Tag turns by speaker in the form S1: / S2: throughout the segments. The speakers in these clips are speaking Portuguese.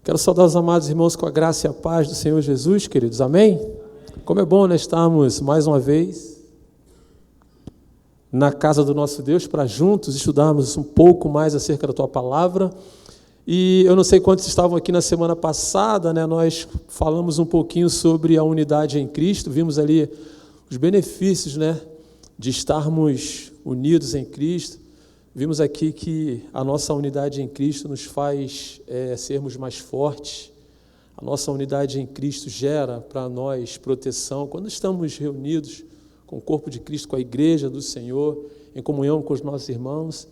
S1: Quero saudar os amados irmãos com a graça e a paz do Senhor Jesus, queridos. Amém? Como é bom, estarmos mais uma vez na casa do nosso Deus para juntos estudarmos um pouco mais acerca da Tua Palavra. E eu não sei quantos estavam aqui na semana passada, nós falamos um pouquinho sobre a unidade em Cristo, vimos ali os benefícios, de estarmos unidos em Cristo. Vimos aqui que a nossa unidade em Cristo nos faz sermos mais fortes. A nossa unidade em Cristo gera para nós proteção. Quando estamos reunidos com o corpo de Cristo, com a igreja do Senhor, em comunhão com os nossos irmãos,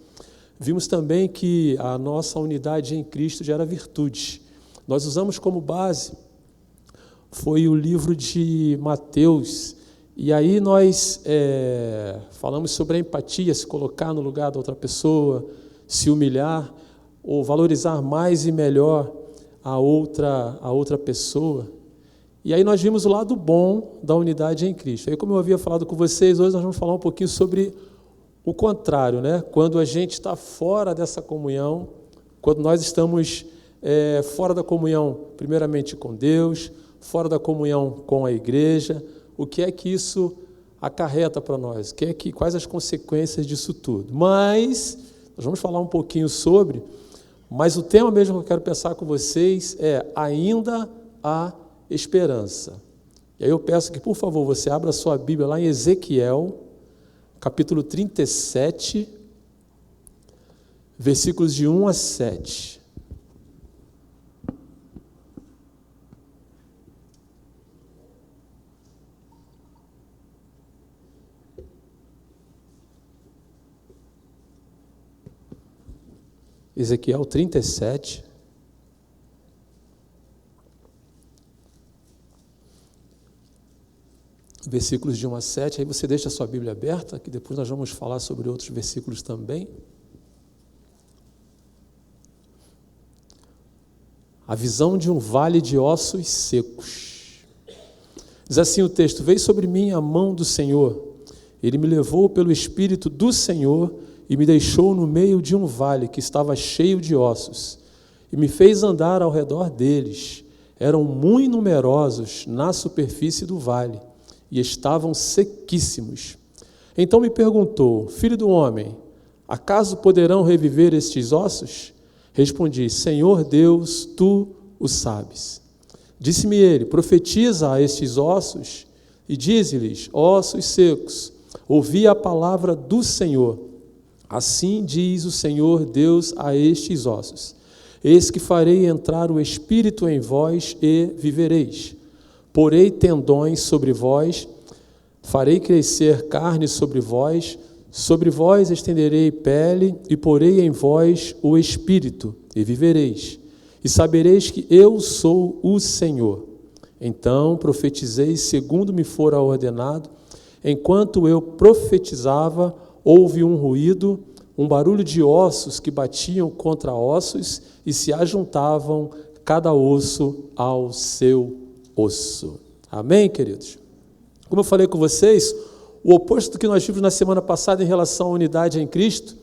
S1: vimos também que a nossa unidade em Cristo gera virtude. Nós usamos como base, foi o livro de Mateus. E aí nós falamos sobre a empatia, se colocar no lugar da outra pessoa, se humilhar ou valorizar mais e melhor a outra pessoa. E aí nós vimos o lado bom da unidade em Cristo. Aí, como eu havia falado com vocês, hoje nós vamos falar um pouquinho sobre o contrário, quando a gente está fora dessa comunhão, quando nós estamos fora da comunhão, primeiramente com Deus, fora da comunhão com a igreja. O que é que isso acarreta para nós? Quais as consequências disso tudo? Mas, nós vamos falar um pouquinho sobre, mas o tema mesmo que eu quero pensar com vocês é ainda há esperança. E aí eu peço que, por favor, você abra a sua Bíblia lá em Ezequiel, capítulo 37, versículos de 1 a 7. Ezequiel 37, versículos de 1 a 7, aí você deixa a sua Bíblia aberta, que depois nós vamos falar sobre outros versículos também. A visão de um vale de ossos secos. Diz assim o texto: veio sobre mim a mão do Senhor, Ele me levou pelo Espírito do Senhor e me deixou no meio de um vale que estava cheio de ossos, e me fez andar ao redor deles. Eram muito numerosos na superfície do vale, e estavam sequíssimos. Então me perguntou: filho do homem, acaso poderão reviver estes ossos? Respondi: Senhor Deus, tu o sabes. Disse-me ele: profetiza a estes ossos, e dize-lhes: ossos secos, ouvi a palavra do Senhor. Assim diz o Senhor Deus a estes ossos: eis que farei entrar o Espírito em vós e vivereis. Porei tendões sobre vós, farei crescer carne sobre vós estenderei pele, e porei em vós o Espírito, e vivereis. E sabereis que eu sou o Senhor. Então profetizei segundo me fora ordenado. Enquanto eu profetizava, houve um ruído, um barulho de ossos que batiam contra ossos e se ajuntavam, cada osso ao seu osso. Amém, queridos? Como eu falei com vocês, o oposto do que nós vimos na semana passada em relação à unidade em Cristo,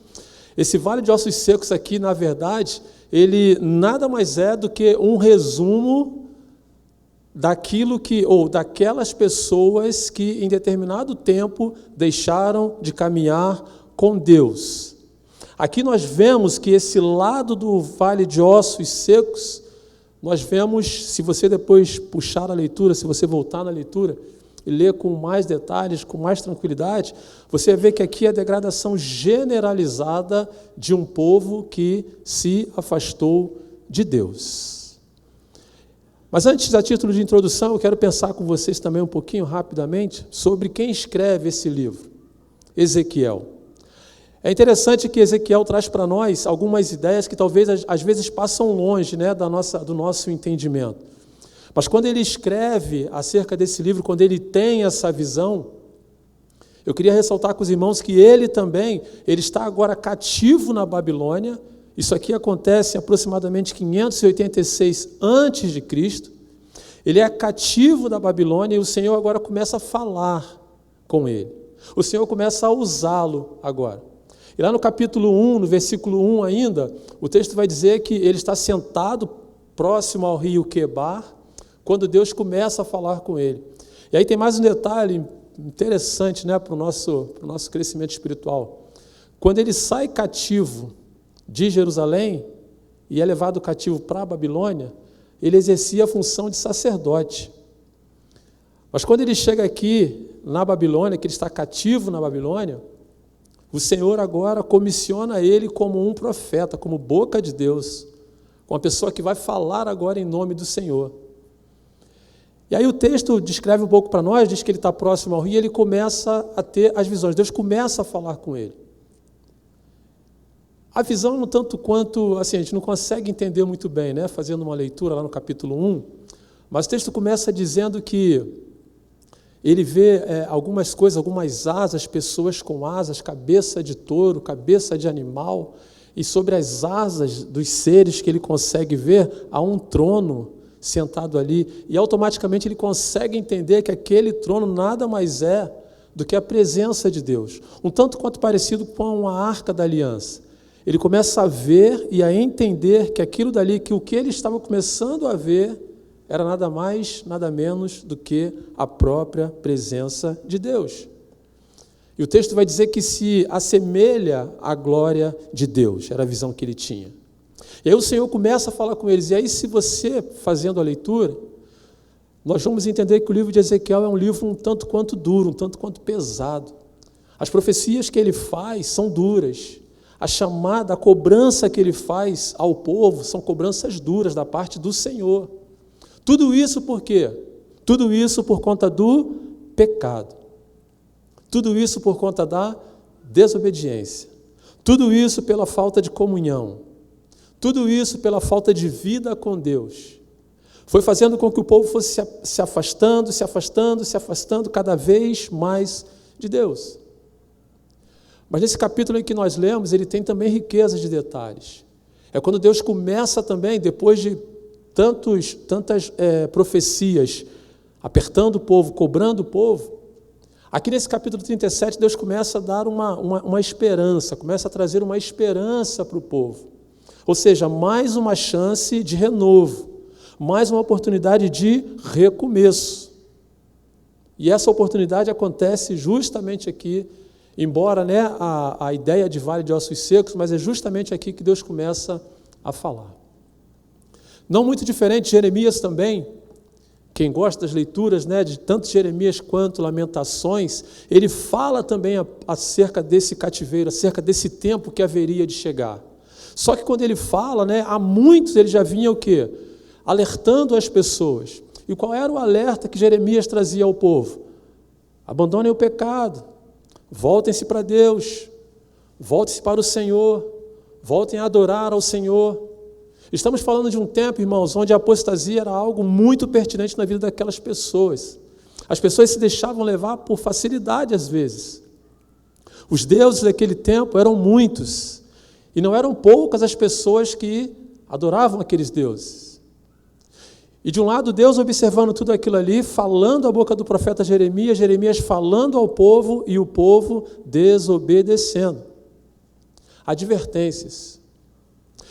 S1: esse vale de ossos secos aqui, na verdade, ele nada mais é do que um resumo daquelas pessoas que em determinado tempo deixaram de caminhar com Deus. Aqui nós vemos que esse lado do vale de ossos secos, nós vemos, se você depois puxar a leitura, se você voltar na leitura e ler com mais detalhes, com mais tranquilidade, você vê que aqui é a degradação generalizada de um povo que se afastou de Deus. Mas antes, a título de introdução, eu quero pensar com vocês também um pouquinho, rapidamente, sobre quem escreve esse livro, Ezequiel. É interessante que Ezequiel traz para nós algumas ideias que talvez, às vezes, passam longe do nosso entendimento. Mas quando ele escreve acerca desse livro, quando ele tem essa visão, eu queria ressaltar com os irmãos que ele está agora cativo na Babilônia. Isso aqui acontece em aproximadamente 586 a.C. Ele é cativo da Babilônia e o Senhor agora começa a falar com ele. O Senhor começa a usá-lo agora. E lá no capítulo 1, no versículo 1 ainda, o texto vai dizer que ele está sentado próximo ao rio Quebar, quando Deus começa a falar com ele. E aí tem mais um detalhe interessante, né, para o nosso crescimento espiritual. Quando ele sai cativo de Jerusalém e é levado cativo para a Babilônia, ele exercia a função de sacerdote. Mas quando ele chega aqui na Babilônia, que ele está cativo na Babilônia, o Senhor agora comissiona ele como um profeta, como boca de Deus, uma pessoa que vai falar agora em nome do Senhor. E aí o texto descreve um pouco para nós, diz que ele está próximo ao rio e ele começa a ter as visões. Deus começa a falar com ele. A visão, no tanto quanto, assim, a gente não consegue entender muito bem, né? Fazendo uma leitura lá no capítulo 1, mas o texto começa dizendo que ele vê algumas coisas, algumas asas, pessoas com asas, cabeça de touro, cabeça de animal, e sobre as asas dos seres que ele consegue ver, há um trono sentado ali, e automaticamente ele consegue entender que aquele trono nada mais é do que a presença de Deus, um tanto quanto parecido com a Arca da Aliança. Ele começa a ver e a entender que aquilo dali, que o que ele estava começando a ver, era nada mais, nada menos do que a própria presença de Deus. E o texto vai dizer que se assemelha à glória de Deus, era a visão que ele tinha. E aí o Senhor começa a falar com eles, e aí se você, fazendo a leitura, nós vamos entender que o livro de Ezequiel é um livro um tanto quanto duro, um tanto quanto pesado. As profecias que ele faz são duras. A chamada, a cobrança que ele faz ao povo são cobranças duras da parte do Senhor. Tudo isso por quê? Tudo isso por conta do pecado. Tudo isso por conta da desobediência. Tudo isso pela falta de comunhão. Tudo isso pela falta de vida com Deus. Foi fazendo com que o povo fosse se afastando cada vez mais de Deus. Mas nesse capítulo em que nós lemos, ele tem também riqueza de detalhes. É quando Deus começa também, depois de tantas profecias, apertando o povo, cobrando o povo, aqui nesse capítulo 37, Deus começa a dar uma esperança, começa a trazer uma esperança para o povo. Ou seja, mais uma chance de renovo, mais uma oportunidade de recomeço. E essa oportunidade acontece justamente aqui, embora, né, a ideia de vale de ossos secos, mas é justamente aqui que Deus começa a falar. Não muito diferente, Jeremias também, quem gosta das leituras, né, de tanto Jeremias quanto Lamentações, ele fala também acerca desse cativeiro, acerca desse tempo que haveria de chegar. Só que quando ele fala, né, há muitos, ele já vinha o quê? Alertando as pessoas. E qual era o alerta que Jeremias trazia ao povo? Abandonem o pecado, voltem-se para Deus, voltem-se para o Senhor, voltem a adorar ao Senhor. Estamos falando de um tempo, irmãos, onde a apostasia era algo muito pertinente na vida daquelas pessoas. As pessoas se deixavam levar por facilidade às vezes. Os deuses daquele tempo eram muitos, e não eram poucas as pessoas que adoravam aqueles deuses. E de um lado, Deus observando tudo aquilo ali, falando a boca do profeta Jeremias, Jeremias falando ao povo e o povo desobedecendo. Advertências.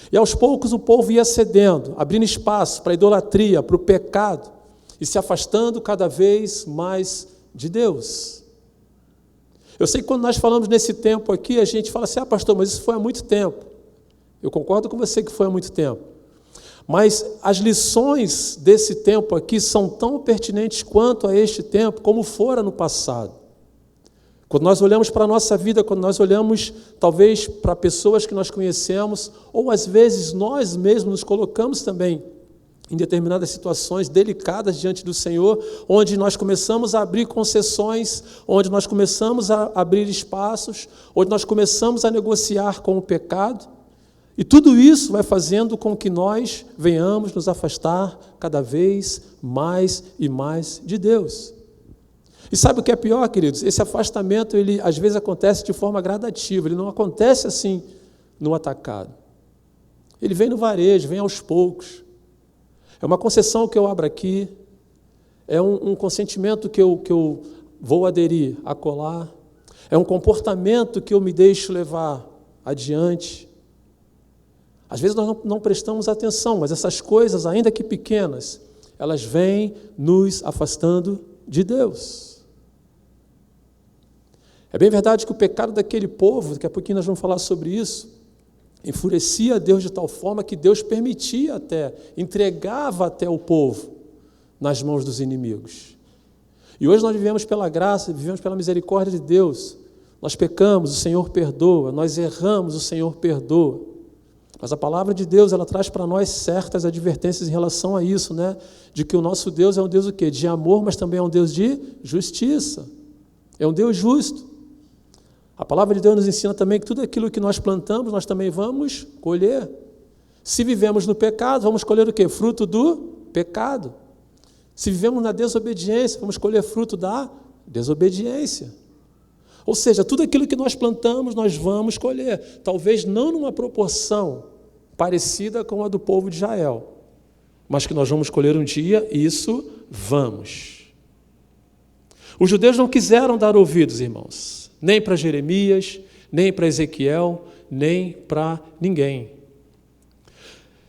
S1: E aos poucos o povo ia cedendo, abrindo espaço para a idolatria, para o pecado, e se afastando cada vez mais de Deus. Eu sei que quando nós falamos nesse tempo aqui, a gente fala assim, pastor, mas isso foi há muito tempo. Eu concordo com você que foi há muito tempo. Mas as lições desse tempo aqui são tão pertinentes quanto a este tempo, como fora no passado. Quando nós olhamos para a nossa vida, quando nós olhamos talvez para pessoas que nós conhecemos, ou às vezes nós mesmos nos colocamos também em determinadas situações delicadas diante do Senhor, onde nós começamos a abrir concessões, onde nós começamos a abrir espaços, onde nós começamos a negociar com o pecado, e tudo isso vai fazendo com que nós venhamos nos afastar cada vez mais e mais de Deus. E sabe o que é pior, queridos? Esse afastamento, ele às vezes acontece de forma gradativa, ele não acontece assim no atacado. Ele vem no varejo, vem aos poucos. É uma concessão que eu abro aqui, é um consentimento que eu vou aderir, acolá, é um comportamento que eu me deixo levar adiante. Às vezes nós não prestamos atenção, mas essas coisas, ainda que pequenas, elas vêm nos afastando de Deus. É bem verdade que o pecado daquele povo, daqui a pouquinho nós vamos falar sobre isso, enfurecia a Deus de tal forma que Deus permitia até, entregava até o povo nas mãos dos inimigos. E hoje nós vivemos pela graça, vivemos pela misericórdia de Deus. Nós pecamos, o Senhor perdoa, nós erramos, o Senhor perdoa. Mas a palavra de Deus, ela traz para nós certas advertências em relação a isso, né? De que o nosso Deus é um Deus o quê? De amor, mas também é um Deus de justiça. É um Deus justo. A palavra de Deus nos ensina também que tudo aquilo que nós plantamos, nós também vamos colher. Se vivemos no pecado, vamos colher o quê? Fruto do pecado. Se vivemos na desobediência, vamos colher fruto da desobediência. Ou seja, tudo aquilo que nós plantamos, nós vamos colher. Talvez não numa proporção parecida com a do povo de Israel, mas que nós vamos colher um dia, isso vamos. Os judeus não quiseram dar ouvidos, irmãos, nem para Jeremias, nem para Ezequiel, nem para ninguém.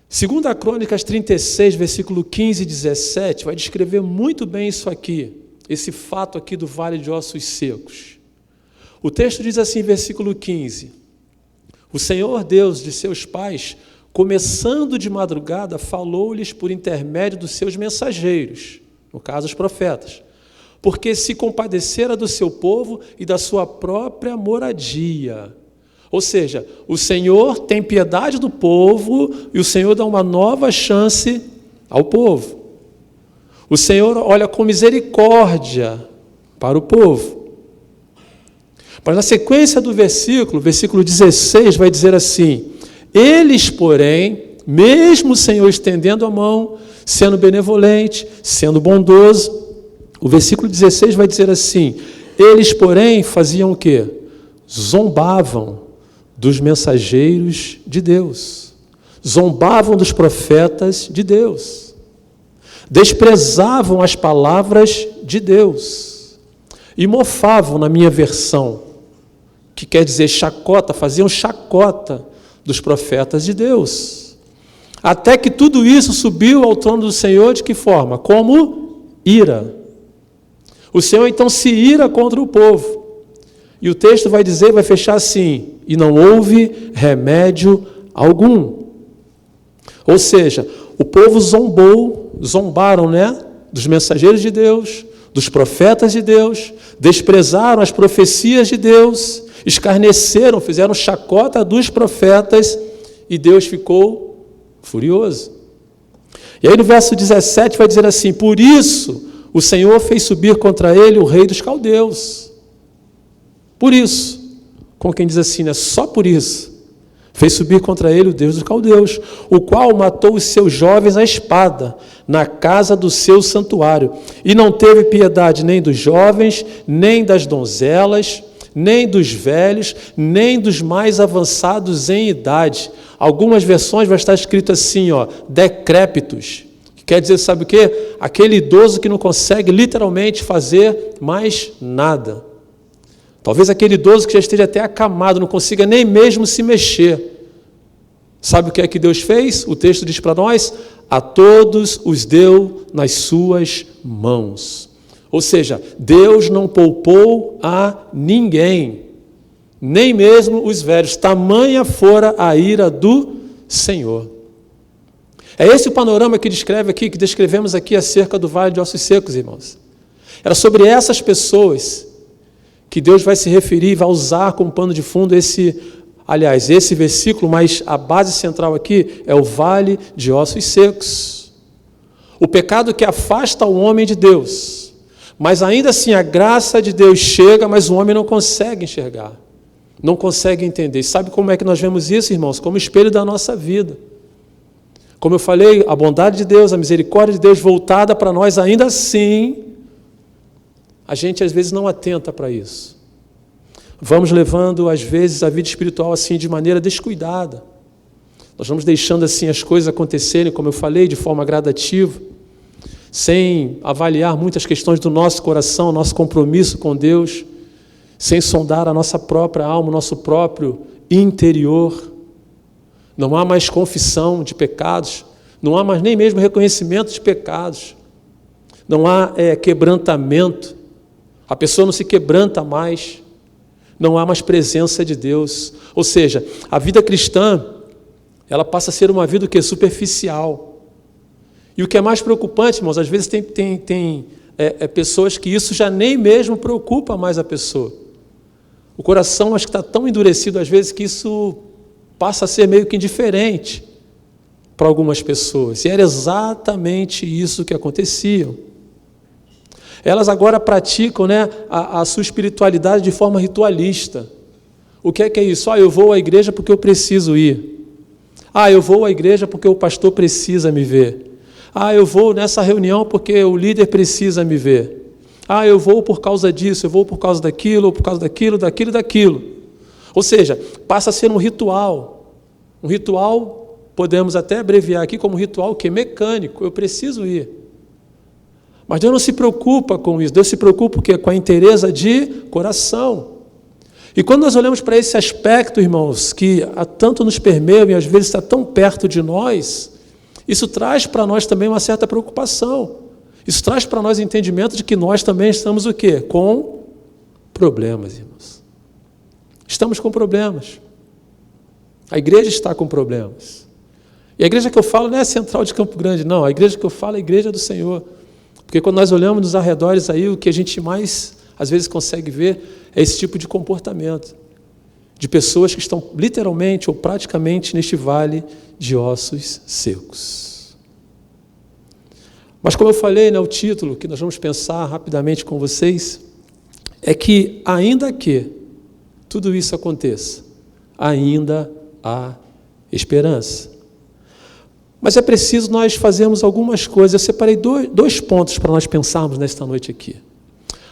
S1: Segundo a Crônicas 36, versículo 15 e 17, vai descrever muito bem isso aqui, esse fato aqui do vale de ossos secos. O texto diz assim, versículo 15, o Senhor Deus de seus pais, começando de madrugada, falou-lhes por intermédio dos seus mensageiros, no caso os profetas, porque se compadecera do seu povo e da sua própria moradia. Ou seja, o Senhor tem piedade do povo e o Senhor dá uma nova chance ao povo. O Senhor olha com misericórdia para o povo. Mas na sequência do versículo 16 vai dizer assim, eles, porém, mesmo o Senhor estendendo a mão, sendo benevolente, sendo bondoso, o versículo 16 vai dizer assim, eles, porém, faziam o quê? Zombavam dos mensageiros de Deus, zombavam dos profetas de Deus, desprezavam as palavras de Deus e mofavam, na minha versão, que quer dizer chacota, faziam chacota dos profetas de Deus. Até que tudo isso subiu ao trono do Senhor de que forma? Como ira. O Senhor então se ira contra o povo. E o texto vai dizer, vai fechar assim, e não houve remédio algum. Ou seja, o povo zombaram, né? Dos mensageiros de Deus, dos profetas de Deus, desprezaram as profecias de Deus, escarneceram, fizeram chacota dos profetas e Deus ficou furioso. E aí no verso 17 vai dizer assim, por isso o Senhor fez subir contra ele o rei dos caldeus. Por isso, como quem diz assim, né? Só por isso, fez subir contra ele o Deus dos caldeus, o qual matou os seus jovens à espada, na casa do seu santuário, e não teve piedade nem dos jovens, nem das donzelas, nem dos velhos, nem dos mais avançados em idade. Algumas versões vai estar escrito assim, ó, decrépitos, que quer dizer, sabe o quê? Aquele idoso que não consegue literalmente fazer mais nada. Talvez aquele idoso que já esteja até acamado, não consiga nem mesmo se mexer. Sabe o que é que Deus fez? O texto diz para nós, a todos os deu nas suas mãos. Ou seja, Deus não poupou a ninguém, nem mesmo os velhos, tamanha fora a ira do Senhor. É esse o panorama que descreve aqui, que descrevemos aqui acerca do vale de ossos secos, irmãos. Era sobre essas pessoas que Deus vai se referir, vai usar como pano de fundo esse versículo, mas a base central aqui é o vale de ossos secos. O pecado que afasta o homem de Deus. Mas ainda assim a graça de Deus chega, mas o homem não consegue enxergar, não consegue entender. E sabe como é que nós vemos isso, irmãos? Como espelho da nossa vida. Como eu falei, a bondade de Deus, a misericórdia de Deus voltada para nós, ainda assim, a gente às vezes não atenta para isso. Vamos levando às vezes a vida espiritual assim de maneira descuidada. Nós vamos deixando assim as coisas acontecerem, como eu falei, de forma gradativa, sem avaliar muitas questões do nosso coração, nosso compromisso com Deus, sem sondar a nossa própria alma, o nosso próprio interior. não há mais confissão de pecados, não há mais nem mesmo reconhecimento de pecados, não há quebrantamento, a pessoa não se quebranta mais, não há mais presença de Deus. Ou seja, a vida cristã, ela passa a ser uma vida que é superficial. E o que é mais preocupante, irmãos, às vezes tem pessoas que isso já nem mesmo preocupa mais a pessoa. O coração acho que está tão endurecido às vezes que isso passa a ser meio que indiferente para algumas pessoas. E era exatamente isso que acontecia. Elas agora praticam, a sua espiritualidade de forma ritualista. O que é isso? Eu vou à igreja porque eu preciso ir. Eu vou à igreja porque o pastor precisa me ver. Eu vou nessa reunião porque o líder precisa me ver. Eu vou por causa disso, eu vou por causa daquilo, ou por causa daquilo. Ou seja, passa a ser um ritual. Um ritual, podemos até abreviar aqui como ritual que é mecânico, eu preciso ir. Mas Deus não se preocupa com isso, Deus se preocupa o quê? Com a inteireza de coração. E quando nós olhamos para esse aspecto, irmãos, que tanto nos permeia e às vezes está tão perto de nós, isso traz para nós também uma certa preocupação. Isso traz para nós o entendimento de que nós também estamos o quê? Com problemas, irmãos. Estamos com problemas. A igreja está com problemas. E a igreja que eu falo não é a Central de Campo Grande, não. A igreja que eu falo é a igreja do Senhor. Porque quando nós olhamos nos arredores aí, o que a gente mais, às vezes, consegue ver é esse tipo de comportamento. De pessoas que estão literalmente ou praticamente neste vale de ossos secos. Mas como eu falei, o título que nós vamos pensar rapidamente com vocês é que, ainda que tudo isso aconteça, ainda há esperança. Mas é preciso nós fazermos algumas coisas. Eu separei dois pontos para nós pensarmos nesta noite aqui.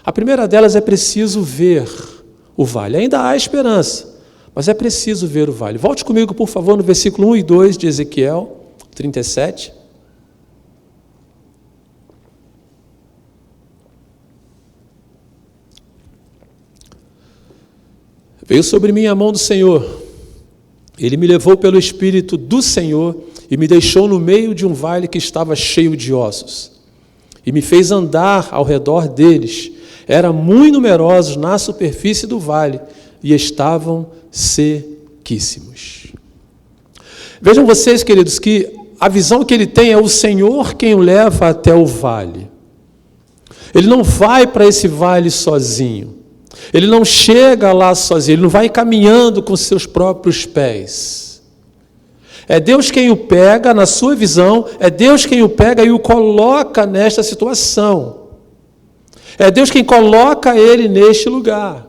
S1: A primeira delas é preciso ver o vale. Ainda há esperança, mas é preciso ver o vale. Volte comigo, por favor, no versículo 1 e 2 de Ezequiel 37. Veio sobre mim a mão do Senhor. Ele me levou pelo Espírito do Senhor e me deixou no meio de um vale que estava cheio de ossos. E me fez andar ao redor deles. Eram muito numerosos na superfície do vale e estavam sequíssimos. Vejam vocês, queridos, que a visão que ele tem é o Senhor quem o leva até o vale. Ele não vai para esse vale sozinho. Ele não chega lá sozinho, ele não vai caminhando com seus próprios pés. É Deus quem o pega, na sua visão, é Deus quem o pega e o coloca nesta situação. É Deus quem coloca ele neste lugar.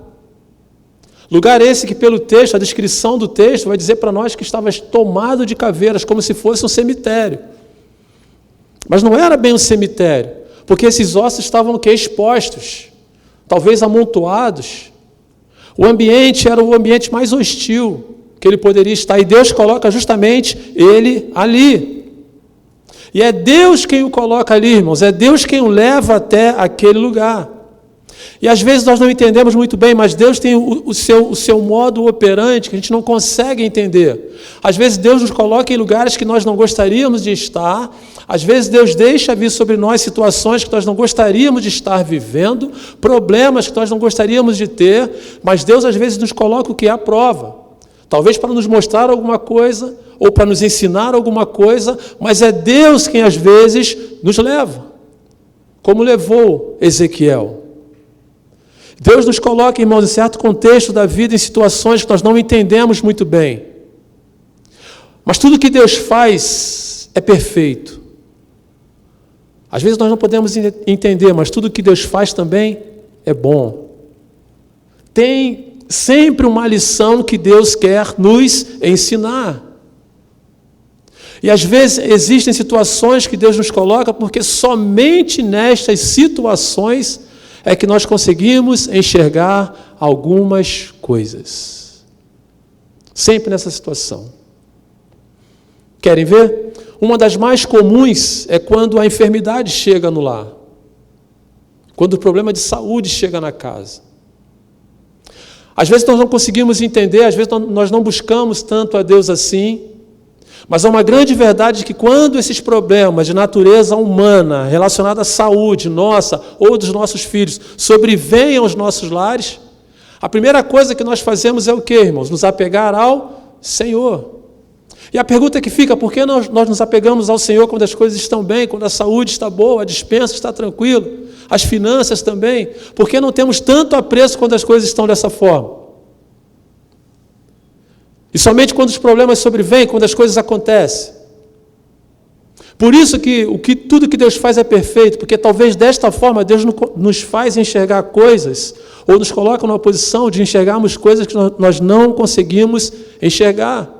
S1: Lugar esse que pelo texto, a descrição do texto, vai dizer para nós que estava tomado de caveiras, como se fosse um cemitério. Mas não era bem um cemitério, porque esses ossos estavam o quê? Expostos. Talvez amontoados. O ambiente era o ambiente mais hostil que ele poderia estar, e Deus coloca justamente ele ali. E é Deus quem o coloca ali, irmãos, é Deus quem o leva até aquele lugar. E às vezes nós não entendemos muito bem, mas Deus tem o seu modo operante que a gente não consegue entender. Às vezes Deus nos coloca em lugares que nós não gostaríamos de estar, às vezes Deus deixa vir sobre nós situações que nós não gostaríamos de estar vivendo, problemas que nós não gostaríamos de ter, mas Deus às vezes nos coloca o que é a prova. Talvez para nos mostrar alguma coisa, ou para nos ensinar alguma coisa, mas é Deus quem às vezes nos leva, como levou Ezequiel. Deus nos coloca, irmãos, em certo contexto da vida, em situações que nós não entendemos muito bem. Mas tudo que Deus faz é perfeito. Às vezes nós não podemos entender, mas tudo que Deus faz também é bom. Tem sempre uma lição que Deus quer nos ensinar. E às vezes existem situações que Deus nos coloca, porque somente nestas situações é que nós conseguimos enxergar algumas coisas. Sempre nessa situação. Querem ver? Uma das mais comuns é quando a enfermidade chega no lar. Quando o problema de saúde chega na casa. Às vezes nós não conseguimos entender, às vezes nós não buscamos tanto a Deus assim, Mas há uma grande verdade que quando esses problemas de natureza humana, relacionados à saúde nossa ou dos nossos filhos, sobrevêm aos nossos lares, a primeira coisa que nós fazemos é o quê, irmãos? Nos apegar ao Senhor. E a pergunta que fica, por que nós nos apegamos ao Senhor quando as coisas estão bem, quando a saúde está boa, a despensa está tranquila, as finanças também? Por que não temos tanto apreço quando as coisas estão dessa forma? E somente quando os problemas sobrevêm, quando as coisas acontecem. Por isso que tudo que Deus faz é perfeito, porque talvez desta forma Deus nos faz enxergar coisas, ou nos coloca numa posição de enxergarmos coisas que nós não conseguimos enxergar.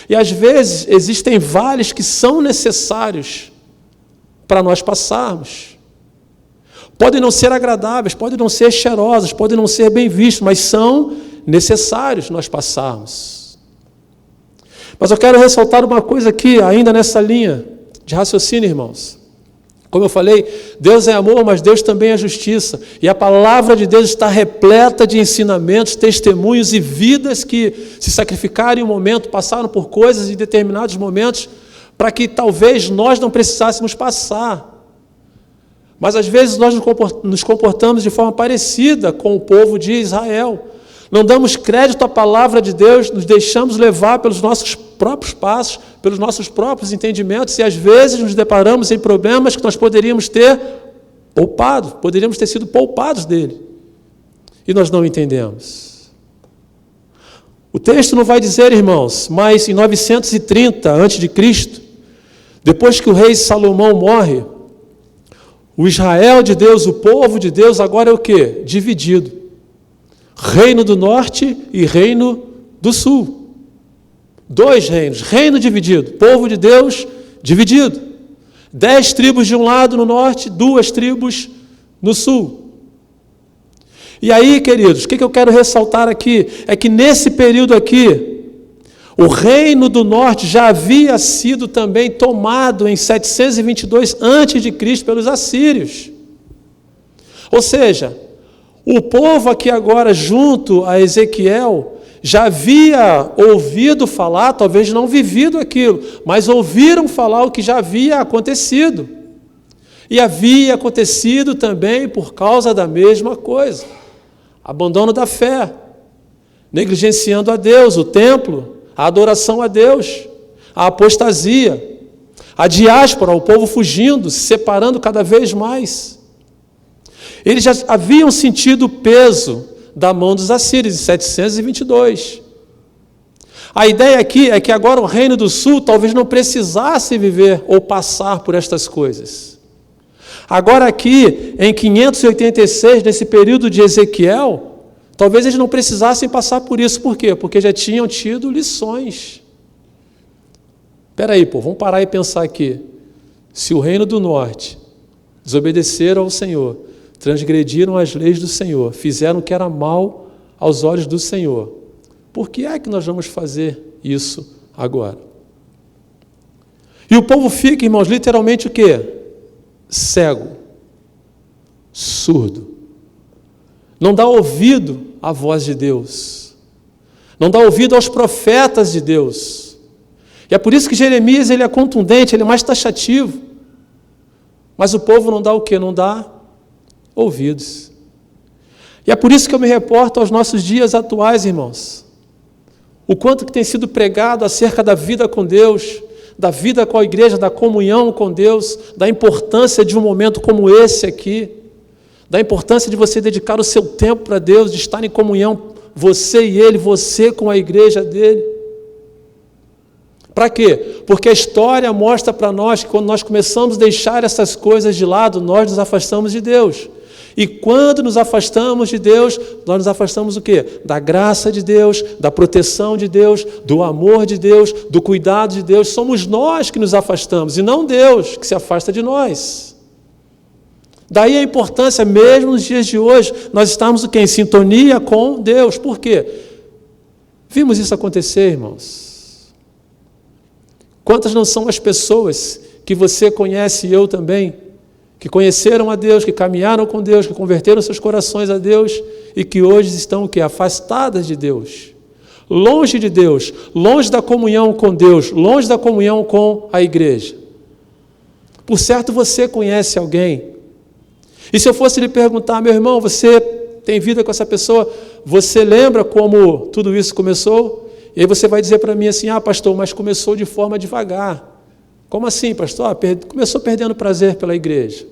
S1: E às vezes existem vales que são necessários para nós passarmos. Podem não ser agradáveis, podem não ser cheirosos, podem não ser bem vistos, mas são necessários nós passarmos. Mas eu quero ressaltar uma coisa aqui, ainda nessa linha de raciocínio, irmãos. Como eu falei, Deus é amor, mas Deus também é justiça. E a palavra de Deus está repleta de ensinamentos, testemunhos e vidas que se sacrificaram em um momento, passaram por coisas em determinados momentos, para que talvez nós não precisássemos passar. Mas às vezes nós nos comportamos de forma parecida com o povo de Israel. Não damos crédito à palavra de Deus, nos deixamos levar pelos nossos próprios passos, pelos nossos próprios entendimentos, e às vezes nos deparamos em problemas que nós poderíamos ter poupado, poderíamos ter sido poupados dele. E nós não entendemos. O texto não vai dizer, irmãos, mas em 930 a.C., depois que o rei Salomão morre, o Israel de Deus, o povo de Deus, agora é o quê? Dividido. Reino do norte e reino do sul. 2 reinos, reino dividido, povo de Deus dividido. 10 tribos de um lado no norte, 2 tribos no sul. E aí, queridos, o que eu quero ressaltar aqui? É que nesse período aqui, o reino do norte já havia sido também tomado em 722 a.C. pelos assírios. Ou seja, o povo aqui agora, junto a Ezequiel, já havia ouvido falar, talvez não vivido aquilo, mas ouviram falar o que já havia acontecido. E havia acontecido também por causa da mesma coisa. Abandono da fé, negligenciando a Deus, o templo, a adoração a Deus, a apostasia, a diáspora, o povo fugindo, se separando cada vez mais. Eles já haviam sentido o peso da mão dos assírios em 722. A ideia aqui é que agora o reino do sul talvez não precisasse viver ou passar por estas coisas. Agora aqui, em 586, nesse período de Ezequiel, talvez eles não precisassem passar por isso. Por quê? Porque já tinham tido lições. Espera aí, vamos parar e pensar aqui. Se o reino do norte desobedeceram ao Senhor, transgrediram as leis do Senhor, fizeram o que era mal aos olhos do Senhor, por que é que nós vamos fazer isso agora? E o povo fica, irmãos, literalmente o quê? Cego, surdo. Não dá ouvido à voz de Deus. Não dá ouvido aos profetas de Deus. E é por isso que Jeremias ele é contundente, ele é mais taxativo. Mas o povo não dá o quê? Não dá ouvidos. E é por isso que eu me reporto aos nossos dias atuais, irmãos. O quanto que tem sido pregado acerca da vida com Deus, da vida com a igreja, da comunhão com Deus, da importância de um momento como esse aqui, da importância de você dedicar o seu tempo para Deus, de estar em comunhão, você e Ele, você com a igreja dele. Para quê? Porque a história mostra para nós que quando nós começamos a deixar essas coisas de lado, nós nos afastamos de Deus. E quando nos afastamos de Deus, nós nos afastamos do quê? Da graça de Deus, da proteção de Deus, do amor de Deus, do cuidado de Deus. Somos nós que nos afastamos e não Deus que se afasta de nós. Daí a importância, mesmo nos dias de hoje, nós estamos o quê? Em sintonia com Deus. Por quê? Vimos isso acontecer, irmãos. Quantas não são as pessoas que você conhece e eu também, que conheceram a Deus, que caminharam com Deus, que converteram seus corações a Deus e que hoje estão o quê? Afastadas de Deus, longe de Deus, longe da comunhão com Deus, longe da comunhão com a igreja. Por certo, você conhece alguém. E se eu fosse lhe perguntar, meu irmão, você tem vida com essa pessoa, você lembra como tudo isso começou? E aí você vai dizer para mim assim, pastor, mas começou de forma devagar. Como assim, pastor? Começou perdendo prazer pela igreja.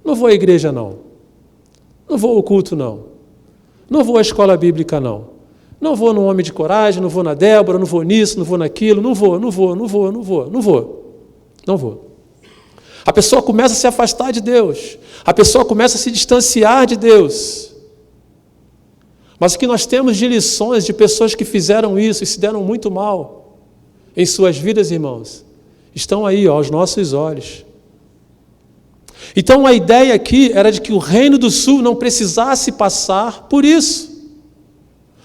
S1: Não vou à igreja, não. Não vou ao culto, não. Não vou à escola bíblica, não. Não vou no Homem de Coragem, não vou na Débora, não vou nisso, não vou naquilo, não vou. A pessoa começa a se afastar de Deus. A pessoa começa a se distanciar de Deus. Mas o que nós temos de lições de pessoas que fizeram isso e se deram muito mal em suas vidas, irmãos, estão aí, aos nossos olhos. Então a ideia aqui era de que o Reino do Sul não precisasse passar por isso,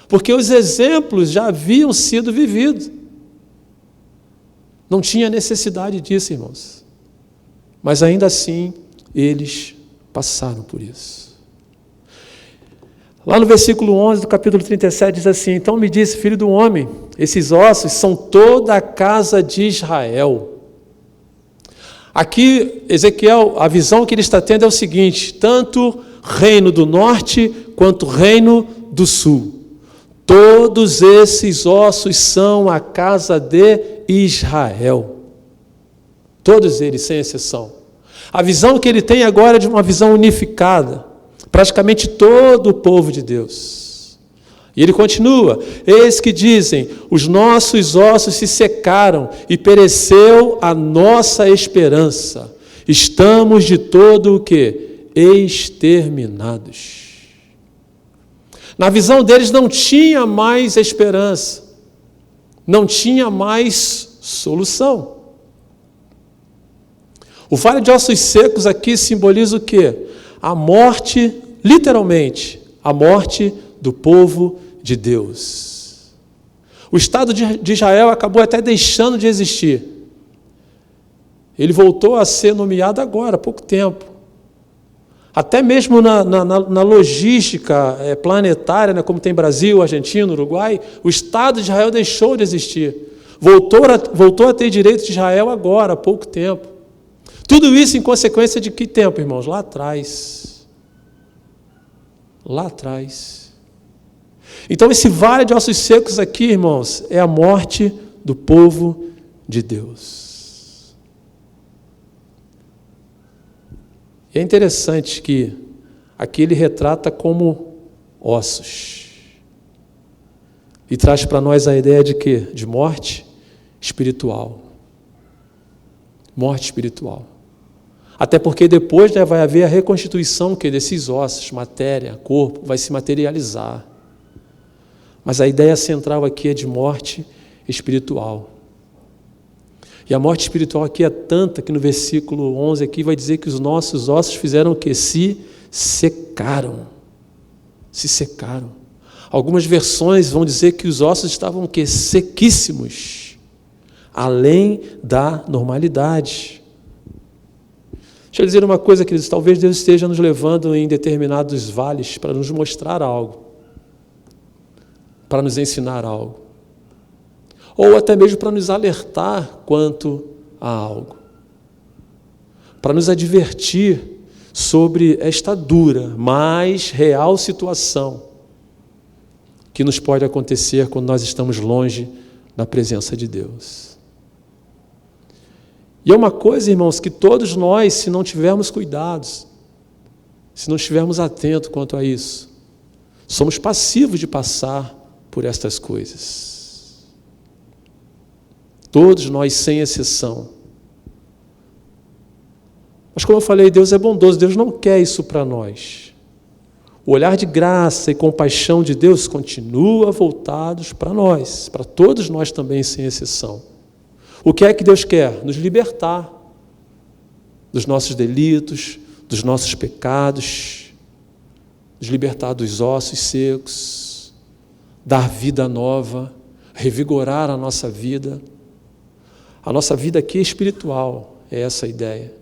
S1: porque os exemplos já haviam sido vividos. Não tinha necessidade disso, irmãos. Mas ainda assim, eles passaram por isso. Lá no versículo 11 do capítulo 37 diz assim, então me disse, filho do homem, esses ossos são toda a casa de Israel. Aqui, Ezequiel, a visão que ele está tendo é o seguinte, tanto reino do norte quanto reino do sul. Todos esses ossos são a casa de Israel. Todos eles, sem exceção. A visão que ele tem agora é de uma visão unificada. Praticamente todo o povo de Deus. E ele continua, eis que dizem, os nossos ossos se secaram e pereceu a nossa esperança. Estamos de todo o quê? Exterminados. Na visão deles não tinha mais esperança, não tinha mais solução. O vale de ossos secos aqui simboliza o quê? A morte, literalmente, a morte do povo de Deus. O Estado de Israel acabou até deixando de existir. Ele voltou a ser nomeado agora, há pouco tempo. Até mesmo na logística planetária, né, como tem Brasil, Argentina, Uruguai, o Estado de Israel deixou de existir. Voltou a ter direito de Israel agora, há pouco tempo. Tudo isso em consequência de que tempo, irmãos? Lá atrás. Lá atrás. Então, esse vale de ossos secos aqui, irmãos, é a morte do povo de Deus. E é interessante que aqui ele retrata como ossos. E traz para nós a ideia de quê? De morte espiritual. Morte espiritual. Até porque depois vai haver a reconstituição desses ossos, matéria, corpo, vai se materializar. Mas a ideia central aqui é de morte espiritual. E a morte espiritual aqui é tanta que no versículo 11 aqui vai dizer que os nossos ossos fizeram o quê? Se secaram. Se secaram. Algumas versões vão dizer que os ossos estavam o quê? Sequíssimos. Além da normalidade. Deixa eu dizer uma coisa, queridos, talvez Deus esteja nos levando em determinados vales para nos mostrar algo, para nos ensinar algo, ou até mesmo para nos alertar quanto a algo, para nos advertir sobre esta dura, mas real situação que nos pode acontecer quando nós estamos longe da presença de Deus. E é uma coisa, irmãos, que todos nós, se não tivermos cuidados, se não estivermos atentos quanto a isso, somos passivos de passar por estas coisas. Todos nós, sem exceção. Mas como eu falei, Deus é bondoso, Deus não quer isso para nós. O olhar de graça e compaixão de Deus continua voltados para nós, para todos nós também, sem exceção. O que é que Deus quer? Nos libertar dos nossos delitos, dos nossos pecados, nos libertar dos ossos secos, dar vida nova, revigorar a nossa vida. A nossa vida aqui é espiritual, é essa a ideia.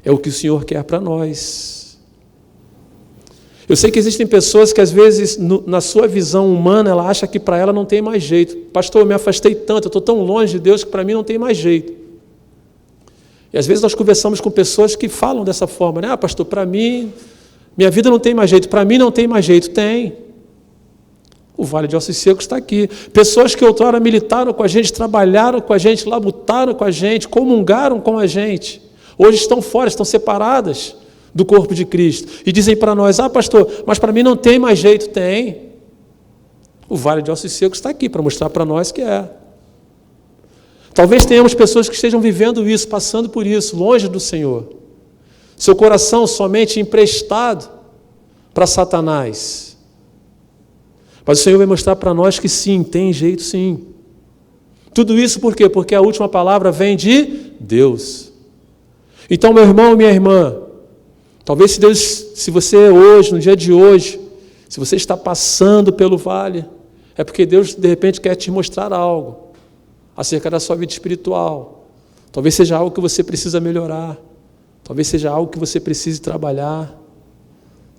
S1: É o que o Senhor quer para nós. Eu sei que existem pessoas que às vezes, na sua visão humana, ela acha que para ela não tem mais jeito. Pastor, eu me afastei tanto, eu estou tão longe de Deus que para mim não tem mais jeito. E às vezes nós conversamos com pessoas que falam dessa forma, né? Pastor, para mim, minha vida não tem mais jeito, para mim não tem mais jeito. Tem. O Vale de Ossos Secos está aqui. Pessoas que outrora militaram com a gente, trabalharam com a gente, labutaram com a gente, comungaram com a gente. Hoje estão fora, estão separadas do corpo de Cristo. E dizem para nós, pastor, mas para mim não tem mais jeito. Tem. O Vale de Ossos Secos está aqui para mostrar para nós que é. Talvez tenhamos pessoas que estejam vivendo isso, passando por isso, longe do Senhor. Seu coração somente emprestado para Satanás. Mas o Senhor vai mostrar para nós que sim, tem jeito sim. Tudo isso por quê? Porque a última palavra vem de Deus. Então, meu irmão, minha irmã, talvez se você hoje, no dia de hoje, se você está passando pelo vale, é porque Deus, de repente, quer te mostrar algo acerca da sua vida espiritual. Talvez seja algo que você precisa melhorar. Talvez seja algo que você precise trabalhar.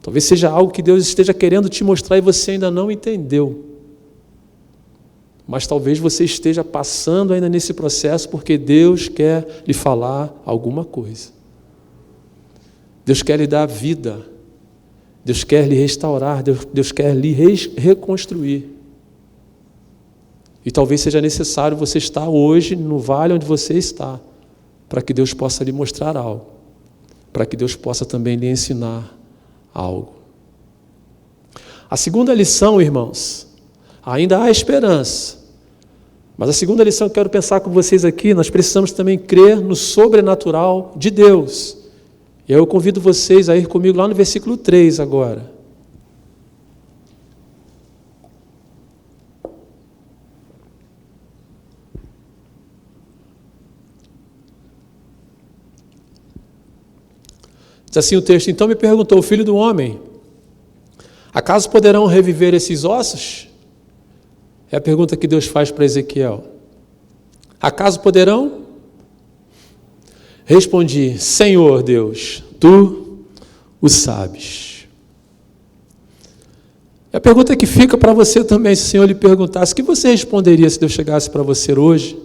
S1: Talvez seja algo que Deus esteja querendo te mostrar e você ainda não entendeu. Mas talvez você esteja passando ainda nesse processo porque Deus quer lhe falar alguma coisa. Deus quer lhe dar vida. Deus quer lhe restaurar. Deus quer lhe reconstruir. E talvez seja necessário você estar hoje no vale onde você está, para que Deus possa lhe mostrar algo, para que Deus possa também lhe ensinar algo. A segunda lição, irmãos, ainda há esperança, mas a segunda lição que eu quero pensar com vocês aqui, nós precisamos também crer no sobrenatural de Deus. E aí eu convido vocês a ir comigo lá no versículo 3 agora. Diz assim o texto, então me perguntou o filho do homem, acaso poderão reviver esses ossos? É a pergunta que Deus faz para Ezequiel. Acaso poderão? Respondi, Senhor Deus, Tu o sabes. É a pergunta que fica para você também, se o Senhor lhe perguntasse, o que você responderia se Deus chegasse para você hoje,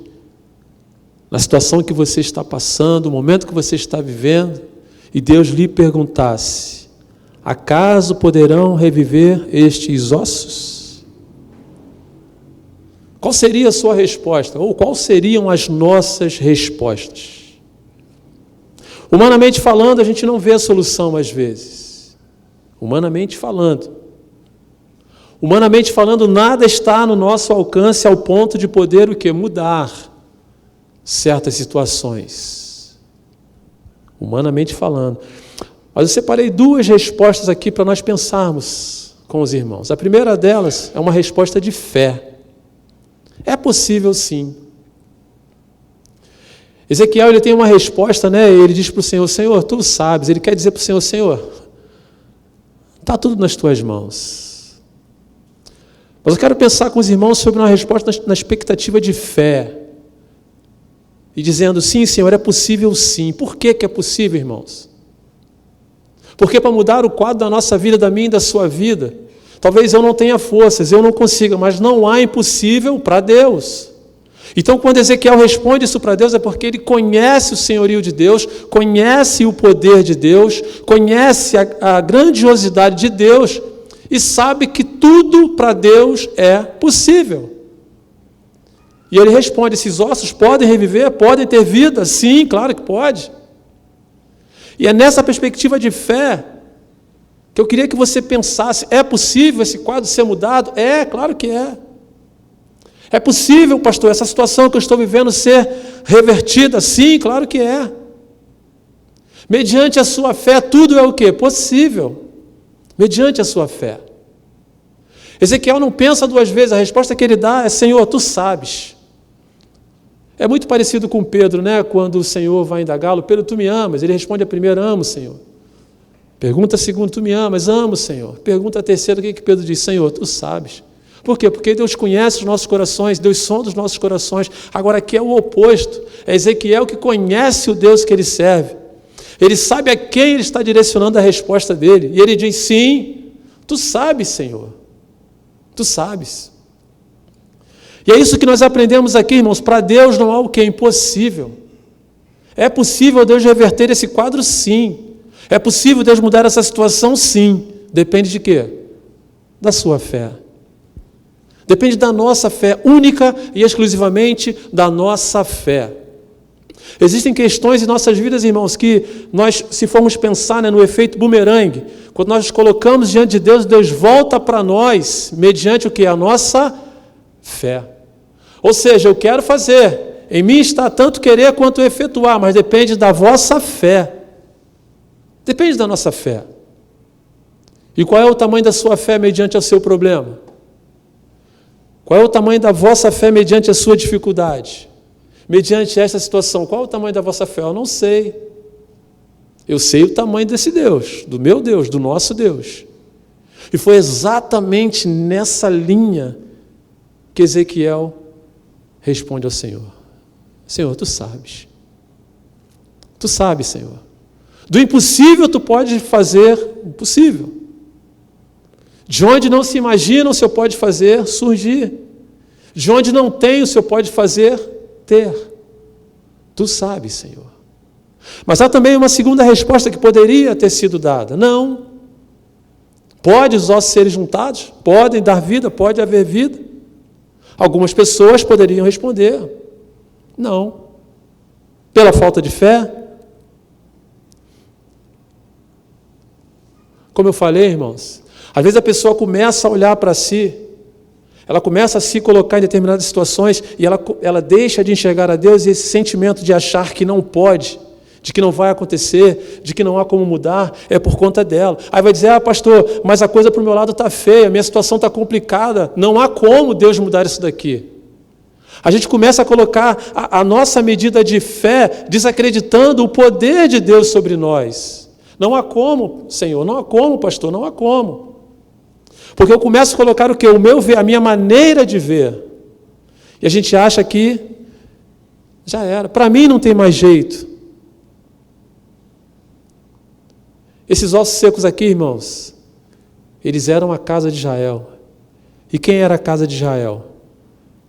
S1: na situação que você está passando, o momento que você está vivendo, e Deus lhe perguntasse, acaso poderão reviver estes ossos? Qual seria a sua resposta? Ou quais seriam as nossas respostas? Humanamente falando, a gente não vê a solução às vezes. Humanamente falando. Humanamente falando, nada está no nosso alcance ao ponto de poder o quê? Mudar certas situações. Humanamente falando. Mas eu separei duas respostas aqui para nós pensarmos com os irmãos. A primeira delas é uma resposta de fé. É possível sim. Ezequiel ele tem uma resposta, né? Ele diz para o Senhor, Senhor, Tu sabes. Ele quer dizer para o Senhor, Senhor, está tudo nas Tuas mãos. Mas eu quero pensar com os irmãos sobre uma resposta na expectativa de fé. E dizendo, sim, Senhor, é possível sim. Por que é possível, irmãos? Porque para mudar o quadro da nossa vida, da minha e da sua vida, talvez eu não tenha forças, eu não consiga, mas não há impossível para Deus. Então, quando Ezequiel responde isso para Deus, é porque ele conhece o senhorio de Deus, conhece o poder de Deus, conhece a grandiosidade de Deus e sabe que tudo para Deus é possível. E ele responde, esses ossos podem reviver? Podem ter vida? Sim, claro que pode. E é nessa perspectiva de fé que eu queria que você pensasse, é possível esse quadro ser mudado? É, claro que é. É possível, pastor, essa situação que eu estou vivendo ser revertida? Sim, claro que é. Mediante a sua fé, tudo é o quê? Possível. Mediante a sua fé. Ezequiel não pensa duas vezes, a resposta que ele dá é, Senhor, Tu sabes. É muito parecido com Pedro, né? Quando o Senhor vai indagá-lo, Pedro, Tu me amas? Ele responde a primeira, amo, Senhor. Pergunta a segunda, Tu me amas? Amo, Senhor. Pergunta a terceira, o que Pedro diz? Senhor, Tu sabes. Por quê? Porque Deus conhece os nossos corações, Deus sonda os nossos corações. Agora aqui é o oposto. É Ezequiel que conhece o Deus que ele serve. Ele sabe a quem ele está direcionando a resposta dele. E ele diz, sim, Tu sabes, Senhor. Tu sabes. E é isso que nós aprendemos aqui, irmãos. Para Deus não há o que é impossível. É possível Deus reverter esse quadro? Sim. É possível Deus mudar essa situação? Sim. Depende de quê? Da sua fé. Depende da nossa fé, única e exclusivamente da nossa fé. Existem questões em nossas vidas, irmãos, que nós, se formos pensar, no efeito bumerangue, quando nós colocamos diante de Deus, Deus volta para nós, mediante o que? A nossa fé. Ou seja, eu quero fazer, em mim está tanto querer quanto efetuar, mas depende da vossa fé. Depende da nossa fé. E qual é o tamanho da sua fé mediante o seu problema? Qual é o tamanho da vossa fé mediante a sua dificuldade? Mediante esta situação, qual é o tamanho da vossa fé? Eu não sei. Eu sei o tamanho desse Deus, do meu Deus, do nosso Deus. E foi exatamente nessa linha que Ezequiel responde ao Senhor. Senhor, tu sabes. Tu sabes, Senhor. Do impossível tu pode fazer o possível. De onde não se imagina o Senhor pode fazer surgir. De onde não tem o Senhor pode fazer ter. Tu sabes, Senhor. Mas há também uma segunda resposta que poderia ter sido dada. Não. Pode os ossos serem juntados? Podem dar vida? Pode haver vida? Algumas pessoas poderiam responder. Não. Pela falta de fé? Como eu falei, irmãos, às vezes a pessoa começa a olhar para si, ela começa a se colocar em determinadas situações e ela deixa de enxergar a Deus, e esse sentimento de achar que não pode, de que não vai acontecer, de que não há como mudar, é por conta dela. Aí vai dizer, pastor, mas a coisa para o meu lado está feia, a minha situação está complicada, não há como Deus mudar isso daqui. A gente começa a colocar a nossa medida de fé desacreditando o poder de Deus sobre nós. Não há como, Senhor, não há como, pastor, não há como. Porque eu começo a colocar o quê? O meu ver, a minha maneira de ver. E a gente acha que já era. Para mim não tem mais jeito. Esses ossos secos aqui, irmãos, eles eram a casa de Israel. E quem era a casa de Israel?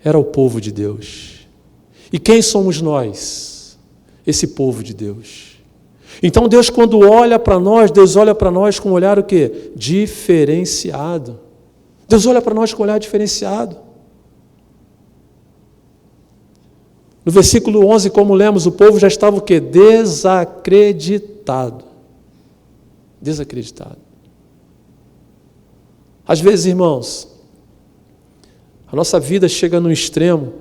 S1: Era o povo de Deus. E quem somos nós? Esse povo de Deus. Então Deus, quando olha para nós, Deus olha para nós com um olhar o quê? Diferenciado. Deus olha para nós com um olhar diferenciado. No versículo 11, como lemos, o povo já estava o quê? Desacreditado. Desacreditado. Às vezes, irmãos, a nossa vida chega num extremo,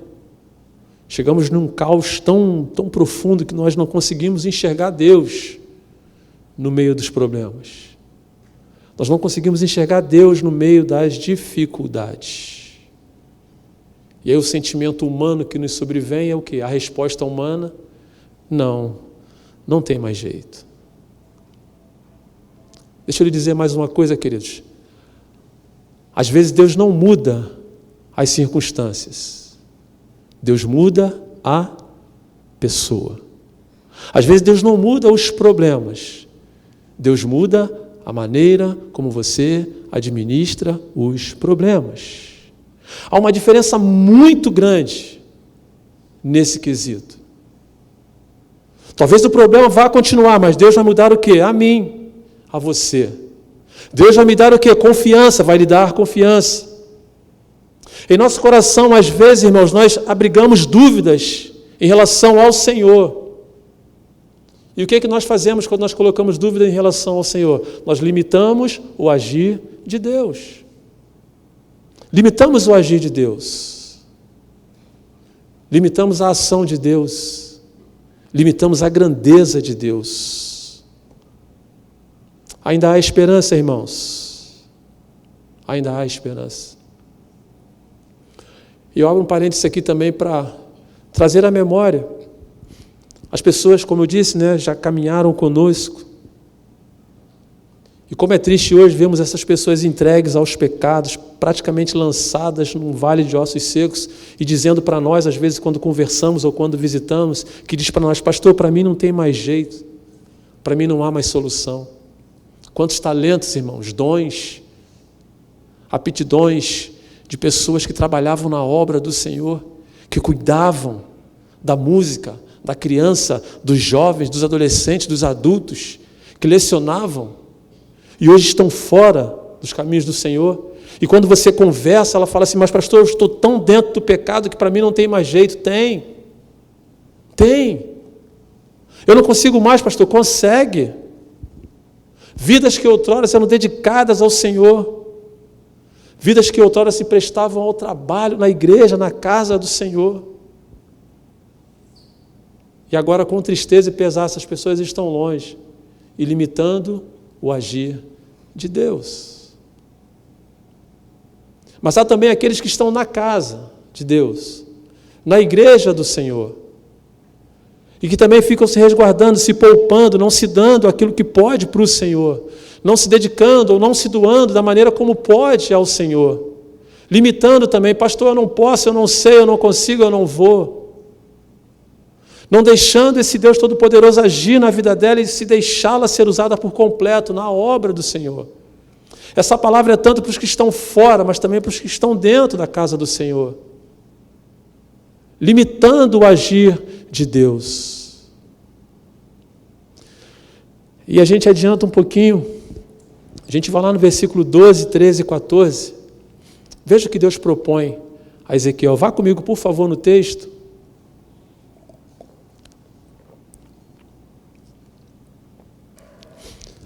S1: chegamos num caos tão profundo que nós não conseguimos enxergar Deus no meio dos problemas. Nós não conseguimos enxergar Deus no meio das dificuldades. E aí o sentimento humano que nos sobrevém é o quê? A resposta humana? Não tem mais jeito. Deixa eu lhe dizer mais uma coisa, queridos. Às vezes Deus não muda as circunstâncias. Deus muda a pessoa. Às vezes Deus não muda os problemas. Deus muda a maneira como você administra os problemas. Há uma diferença muito grande nesse quesito. Talvez o problema vá continuar, mas Deus vai mudar o quê? A mim, a você. Deus vai me dar o quê? Confiança, vai lhe dar confiança. Em nosso coração, às vezes, irmãos, nós abrigamos dúvidas em relação ao Senhor. E o que é que nós fazemos quando nós colocamos dúvida em relação ao Senhor? Nós limitamos o agir de Deus. Limitamos o agir de Deus. Limitamos a ação de Deus. Limitamos a grandeza de Deus. Ainda há esperança, irmãos. Ainda há esperança. E eu abro um parênteses aqui também para trazer à memória. As pessoas, como eu disse, já caminharam conosco. E como é triste hoje vermos essas pessoas entregues aos pecados, praticamente lançadas num vale de ossos secos e dizendo para nós, às vezes, quando conversamos ou quando visitamos, que diz para nós, pastor, para mim não tem mais jeito, para mim não há mais solução. Quantos talentos, irmãos, dons aptidões de pessoas que trabalhavam na obra do Senhor, que cuidavam da música, da criança, dos jovens, dos adolescentes, dos adultos, que lecionavam e hoje estão fora dos caminhos do Senhor. E quando você conversa, ela fala assim: mas pastor, eu estou tão dentro do pecado que para mim não tem mais jeito. Tem. Eu não consigo mais, pastor. Consegue. Vidas que outrora eram dedicadas ao Senhor. Vidas que outrora se prestavam ao trabalho na igreja, na casa do Senhor. E agora, com tristeza e pesar, essas pessoas estão longe e limitando o agir de Deus. Mas há também aqueles que estão na casa de Deus, na igreja do Senhor, e que também ficam se resguardando, se poupando, não se dando aquilo que pode para o Senhor, não se dedicando ou não se doando da maneira como pode ao Senhor, limitando também: pastor, eu não posso, eu não sei, eu não consigo, eu não vou. Não deixando esse Deus Todo-Poderoso agir na vida dela e se deixá-la ser usada por completo na obra do Senhor. Essa palavra é tanto para os que estão fora, mas também para os que estão dentro da casa do Senhor. Limitando o agir de Deus. E a gente adianta um pouquinho. A gente vai lá no versículo 12, 13 e 14. Veja o que Deus propõe a Ezequiel. Vá comigo, por favor, no texto.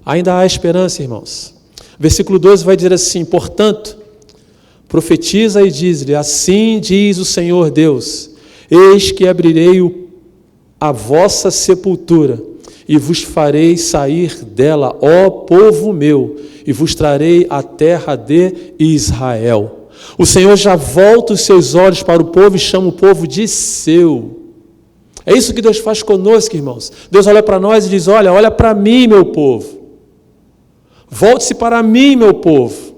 S1: Ainda há esperança, irmãos. Versículo 12 vai dizer assim: portanto, profetiza e diz-lhe: assim diz o Senhor Deus, eis que abrirei a vossa sepultura, e vos farei sair dela, ó povo meu, e vos trarei a terra de Israel. O Senhor já volta os seus olhos para o povo e chama o povo de seu. É isso que Deus faz conosco, irmãos. Deus olha para nós e diz: olha para mim, meu povo. Volte-se para mim, meu povo.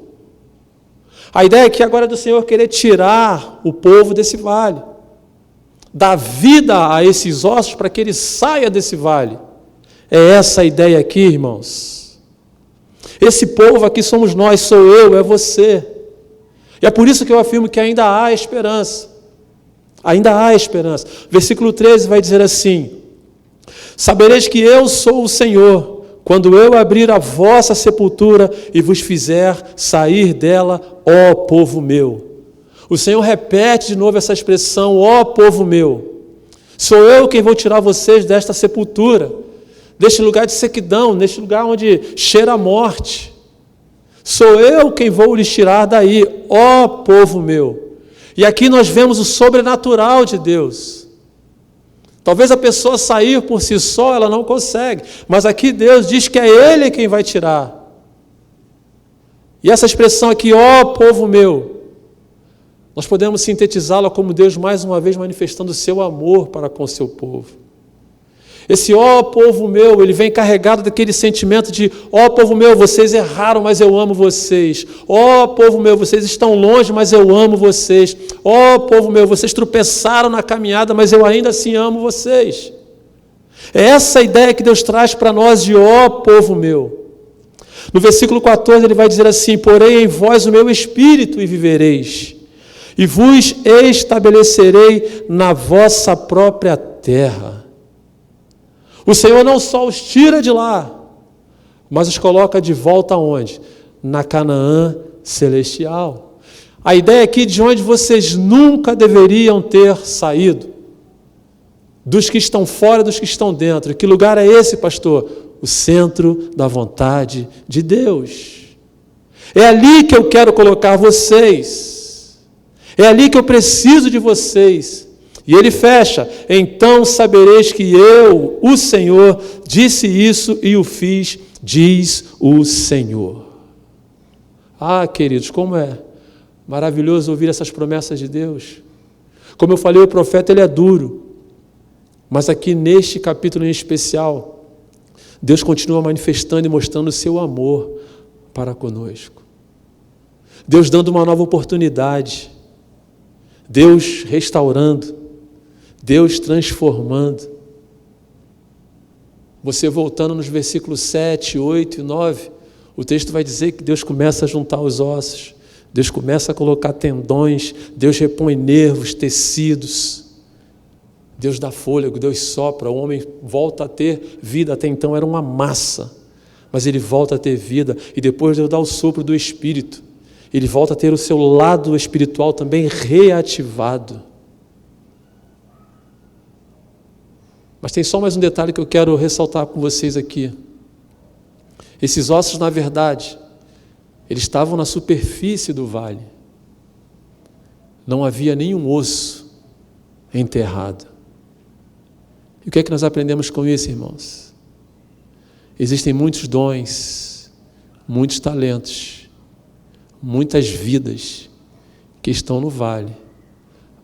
S1: A ideia aqui agora é do Senhor querer tirar o povo desse vale, dar vida a esses ossos para que ele saia desse vale. É essa a ideia aqui, irmãos. Esse povo aqui somos nós, sou eu, é você. E é por isso que eu afirmo que ainda há esperança. Ainda há esperança. Versículo 13 vai dizer assim: sabereis que eu sou o Senhor, quando eu abrir a vossa sepultura e vos fizer sair dela, ó povo meu. O Senhor repete de novo essa expressão: ó povo meu. Sou eu quem vou tirar vocês desta sepultura, deste lugar de sequidão, neste lugar onde cheira a morte. Sou eu quem vou lhes tirar daí, ó povo meu. E aqui nós vemos o sobrenatural de Deus. Talvez a pessoa sair por si só, ela não consegue, mas aqui Deus diz que é Ele quem vai tirar. E essa expressão aqui, ó povo meu, nós podemos sintetizá-la como Deus mais uma vez manifestando o seu amor para com o seu povo. Esse ó povo meu, ele vem carregado daquele sentimento de: ó povo meu, vocês erraram, mas eu amo vocês. Ó povo meu, vocês estão longe, mas eu amo vocês. Ó povo meu, vocês tropeçaram na caminhada, mas eu ainda assim amo vocês. É essa a ideia que Deus traz para nós de ó povo meu. No versículo 14 ele vai dizer assim: porém em vós o meu espírito e vivereis, e vos estabelecerei na vossa própria terra. O Senhor não só os tira de lá, mas os coloca de volta aonde? Na Canaã celestial. A ideia aqui de onde vocês nunca deveriam ter saído. Dos que estão fora, dos que estão dentro. Que lugar é esse, pastor? O centro da vontade de Deus. É ali que eu quero colocar vocês. É ali que eu preciso de vocês. E ele fecha: então sabereis que eu, o Senhor, disse isso e o fiz, diz o Senhor. Ah, queridos, como é maravilhoso ouvir essas promessas de Deus. Como eu falei, o profeta ele é duro, mas aqui neste capítulo em especial, Deus continua manifestando e mostrando o seu amor para conosco. Deus dando uma nova oportunidade, Deus restaurando, Deus transformando. Você voltando nos versículos 7, 8 e 9, o texto vai dizer que Deus começa a juntar os ossos. Deus começa a colocar tendões, Deus repõe nervos, tecidos, Deus dá fôlego, Deus sopra, o homem volta a ter vida. Até então era uma massa, mas ele volta a ter vida, e depois Deus dá o sopro do Espírito, ele volta a ter o seu lado espiritual também reativado. Mas tem só mais um detalhe que eu quero ressaltar com vocês aqui. Esses ossos, na verdade, eles estavam na superfície do vale. Não havia nenhum osso enterrado. E o que é que nós aprendemos com isso, irmãos? Existem muitos dons, muitos talentos, muitas vidas que estão no vale,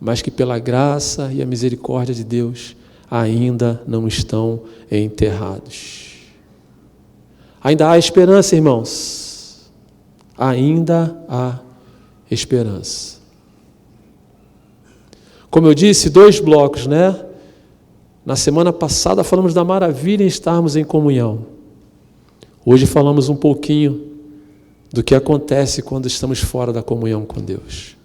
S1: mas que pela graça e a misericórdia de Deus ainda não estão enterrados. Ainda há esperança, irmãos. Ainda há esperança. Como eu disse, 2 blocos, né? Na semana passada falamos da maravilha em estarmos em comunhão. Hoje falamos um pouquinho do que acontece quando estamos fora da comunhão com Deus.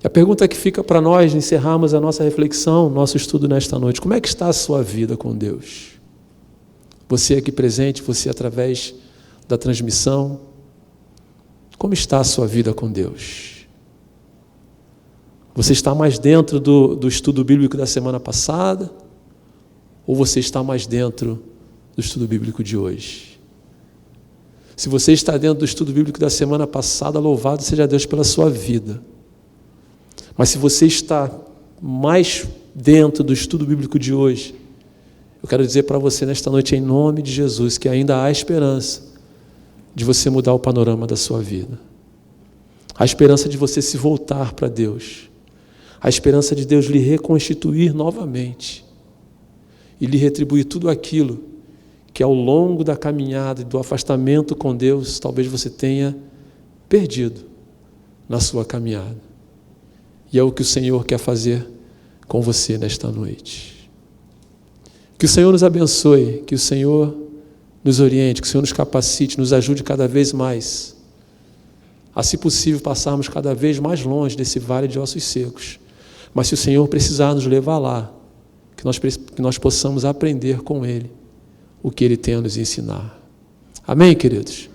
S1: A pergunta que fica para nós encerrarmos a nossa reflexão, nosso estudo nesta noite: como é que está a sua vida com Deus? Você aqui presente, você através da transmissão, como está a sua vida com Deus? Você está mais dentro do estudo bíblico da semana passada, ou você está mais dentro do estudo bíblico de hoje? Se você está dentro do estudo bíblico da semana passada, louvado seja Deus pela sua vida. Mas se você está mais dentro do estudo bíblico de hoje, eu quero dizer para você nesta noite, em nome de Jesus, que ainda há esperança de você mudar o panorama da sua vida. Há esperança de você se voltar para Deus. Há esperança de Deus lhe reconstituir novamente e lhe retribuir tudo aquilo que ao longo da caminhada e do afastamento com Deus, talvez você tenha perdido na sua caminhada. E é o que o Senhor quer fazer com você nesta noite. Que o Senhor nos abençoe, que o Senhor nos oriente, que o Senhor nos capacite, nos ajude cada vez mais a, se possível, passarmos cada vez mais longe desse vale de ossos secos. Mas se o Senhor precisar nos levar lá, que nós possamos aprender com Ele o que Ele tem a nos ensinar. Amém, queridos?